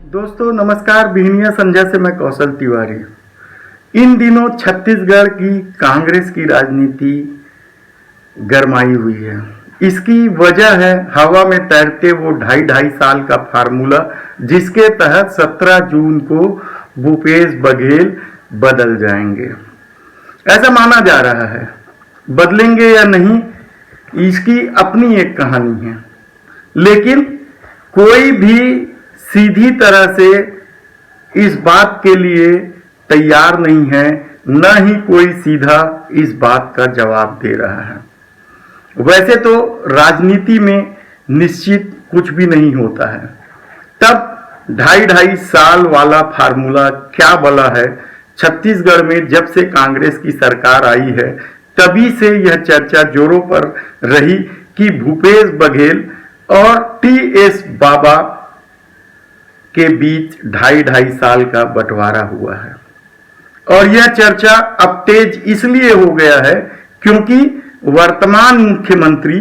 दोस्तों नमस्कार। बिहनिया संजय से मैं कौशल तिवारी। इन दिनों छत्तीसगढ़ की कांग्रेस की राजनीति गरमाई हुई है। इसकी वजह है हवा में तैरते वो ढाई साल का फार्मूला, जिसके तहत 17 जून को भूपेश बघेल बदल जाएंगे। ऐसा माना जा रहा है। बदलेंगे या नहीं, इसकी अपनी एक कहानी है, लेकिन कोई भी सीधी तरह से इस बात के लिए तैयार नहीं है, न ही कोई सीधा इस बात का जवाब दे रहा है। वैसे तो राजनीति में निश्चित कुछ भी नहीं होता है, तब ढाई साल वाला फार्मूला क्या भला है। छत्तीसगढ़ में जब से कांग्रेस की सरकार आई है, तभी से यह चर्चा जोरों पर रही कि भूपेश बघेल और टीएस बाबा के बीच ढाई साल का बंटवारा हुआ है। और यह चर्चा अब तेज इसलिए हो गया है क्योंकि वर्तमान मुख्यमंत्री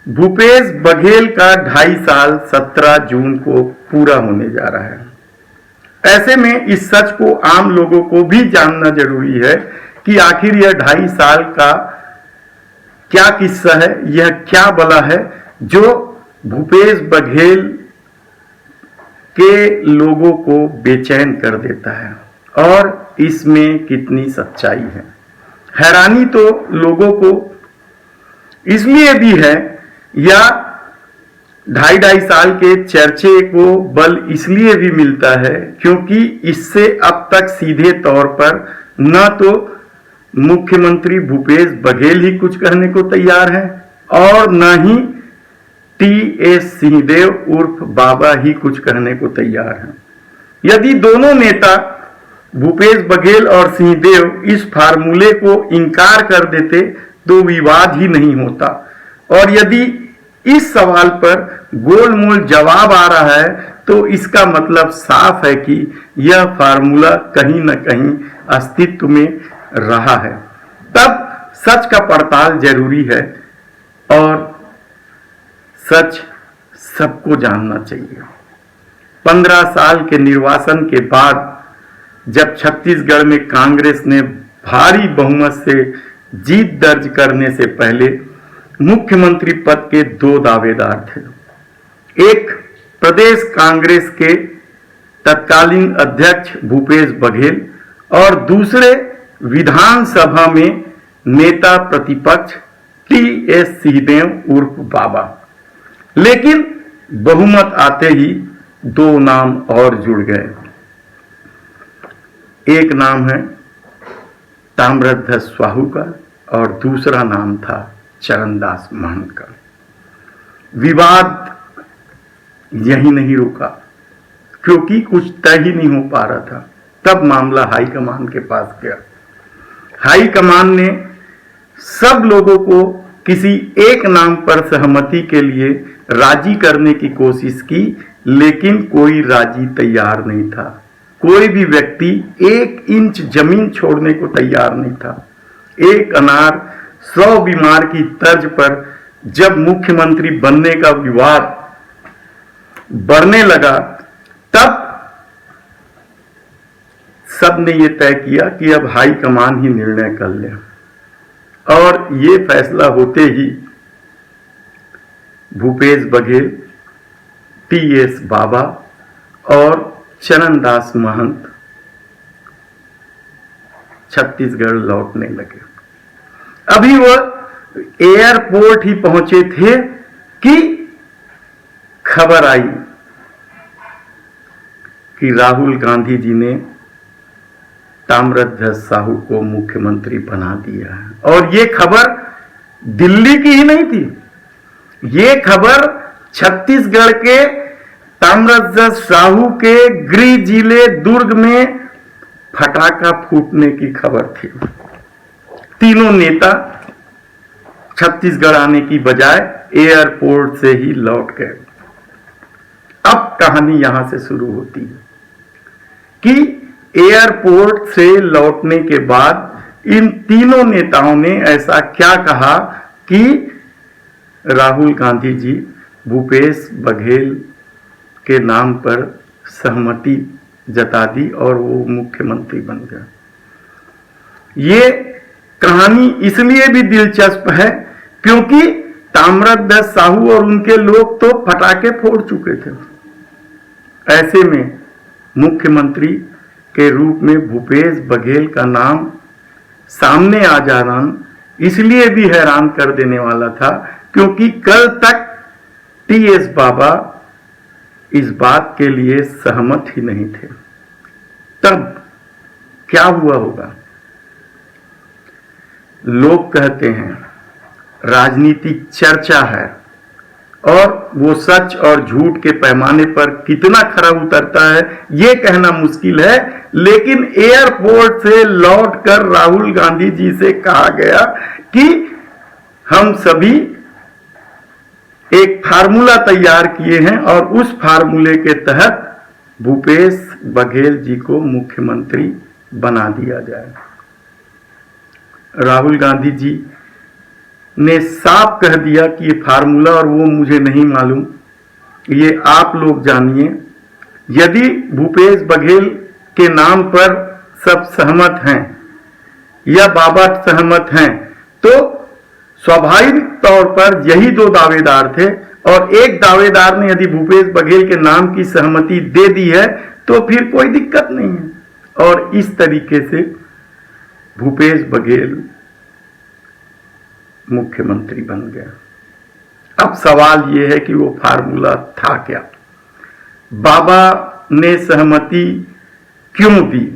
भूपेश बघेल का 2.5 साल 17 जून को पूरा होने जा रहा है। ऐसे में इस सच को आम लोगों को भी जानना जरूरी है कि आखिर यह 2.5 साल का क्या किस्सा है, यह क्या बला है जो भूपेश बघेल के लोगों को बेचैन कर देता है, और इसमें कितनी सच्चाई है। हैरानी तो लोगों को इसलिए भी है, या 2.5 साल के चर्चे को बल इसलिए भी मिलता है क्योंकि इससे अब तक सीधे तौर पर न तो मुख्यमंत्री भूपेश बघेल ही कुछ कहने को तैयार है, और न ही टीएस सिंहदेव उर्फ बाबा ही कुछ कहने को तैयार हैं। यदि दोनों नेता भूपेश बघेल और सिंहदेव इस फार्मूले को इनकार कर देते तो विवाद ही नहीं होता, और यदि इस सवाल पर गोलमोल जवाब आ रहा है तो इसका मतलब साफ है कि यह फार्मूला कहीं न कहीं अस्तित्व में रहा है। तब सच का पड़ताल जरूरी है, और सच सबको जानना चाहिए। 15 साल के निर्वासन के बाद जब छत्तीसगढ़ में कांग्रेस ने भारी बहुमत से जीत दर्ज करने से पहले मुख्यमंत्री पद के 2 दावेदार थे। एक प्रदेश कांग्रेस के तत्कालीन अध्यक्ष भूपेश बघेल, और दूसरे विधानसभा में नेता प्रतिपक्ष टीएस सिंहदेव उर्फ बाबा। लेकिन बहुमत आते ही 2 नाम और जुड़ गए। एक नाम है ताम्रध्वज साहू का, और दूसरा नाम था चरणदास महंत का। विवाद यही नहीं रुका, क्योंकि कुछ तय ही नहीं हो पा रहा था। तब मामला हाईकमान के पास गया। हाईकमान ने सब लोगों को किसी एक नाम पर सहमति के लिए राजी करने की कोशिश की, लेकिन कोई राजी तैयार नहीं था। कोई भी व्यक्ति 1 इंच जमीन छोड़ने को तैयार नहीं था। एक अनार 100 बीमार की तर्ज पर जब मुख्यमंत्री बनने का विवाद बढ़ने लगा, तब सबने ये तय किया कि अब हाईकमान ही निर्णय कर ले। और ये फैसला होते ही भूपेश बघेल, टीएस बाबा और चरणदास महंत छत्तीसगढ़ लौटने लगे। अभी वह एयरपोर्ट ही पहुंचे थे कि खबर आई कि राहुल गांधी जी ने ताम्रध्वज साहू को मुख्यमंत्री बना दिया है। और ये खबर दिल्ली की ही नहीं थी, ये खबर छत्तीसगढ़ के ताम्रध्वज साहू के गृह जिले दुर्ग में फटाका फूटने की खबर थी। तीनों नेता छत्तीसगढ़ आने की बजाय एयरपोर्ट से ही लौट गए। अब कहानी यहां से शुरू होती है कि एयरपोर्ट से लौटने के बाद इन तीनों नेताओं ने ऐसा क्या कहा कि राहुल गांधी जी भूपेश बघेल के नाम पर सहमति जता दी और वो मुख्यमंत्री बन गया। ये कहानी इसलिए भी दिलचस्प है क्योंकि ताम्रध्वज साहू और उनके लोग तो पटाखे फोड़ चुके थे। ऐसे में मुख्यमंत्री के रूप में भूपेश बघेल का नाम सामने आ जाना इसलिए भी हैरान कर देने वाला था क्योंकि कल तक टीएस बाबा इस बात के लिए सहमत ही नहीं थे। तब क्या हुआ होगा? लोग कहते हैं राजनीतिक चर्चा है और वो सच और झूठ के पैमाने पर कितना खरा उतरता है ये कहना मुश्किल है, लेकिन एयरपोर्ट से लौटकर राहुल गांधी जी से कहा गया कि हम सभी एक फार्मूला तैयार किए हैं और उस फार्मूले के तहत भूपेश बघेल जी को मुख्यमंत्री बना दिया जाए। राहुल गांधी जी ने साफ कह दिया कि ये फार्मूला और वो मुझे नहीं मालूम, ये आप लोग जानिए। यदि भूपेश बघेल के नाम पर सब सहमत हैं या बाबा सहमत हैं तो स्वाभाविक तौर पर यही दो दावेदार थे और एक दावेदार ने यदि भूपेश बघेल के नाम की सहमति दे दी है तो फिर कोई दिक्कत नहीं है। और इस तरीके से भूपेश बघेल मुख्यमंत्री बन गया। अब सवाल यह है कि वो फार्मूला था क्या? बाबा ने सहमति क्यों दी?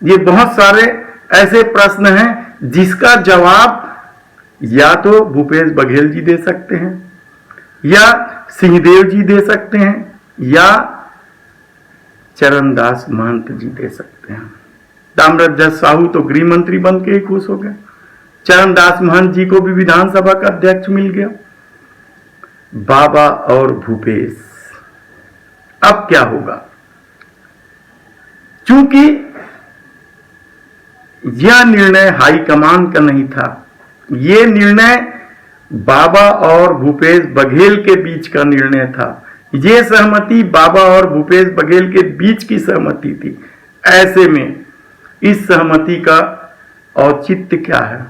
ये बहुत सारे ऐसे प्रश्न हैं जिसका जवाब या तो भूपेश बघेल जी दे सकते हैं या सिंहदेव जी दे सकते हैं या चरणदास महंत जी दे सकते हैं। ताम्रध्वज साहू तो गृह मंत्री बन के ही खुश हो गए, चरणदास महंत जी को भी विधानसभा का अध्यक्ष मिल गया। बाबा और भूपेश, अब क्या होगा? चूंकि यह निर्णय हाईकमान का नहीं था, यह निर्णय बाबा और भूपेश बघेल के बीच का निर्णय था। यह सहमति बाबा और भूपेश बघेल के बीच की सहमति थी। ऐसे में इस सहमति का औचित्य क्या है?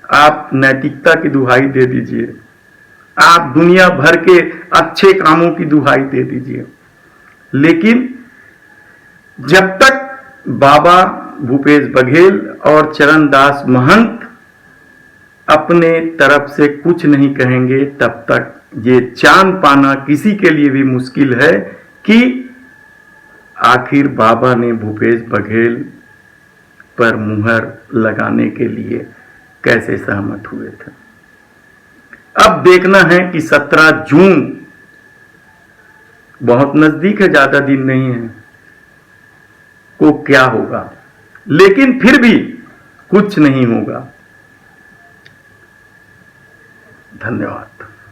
आप नैतिकता की दुहाई दे दीजिए, आप दुनिया भर के अच्छे कामों की दुहाई दे दीजिए, लेकिन जब तक बाबा भूपेश बघेल और चरणदास महंत अपने तरफ से कुछ नहीं कहेंगे तब तक ये जान पाना किसी के लिए भी मुश्किल है कि आखिर बाबा ने भूपेश बघेल पर मुहर लगाने के लिए कैसे सहमत हुए थे। अब देखना है कि 17 जून बहुत नजदीक है, ज्यादा दिन नहीं है, को क्या होगा, लेकिन फिर भी कुछ नहीं होगा। धन्यवाद।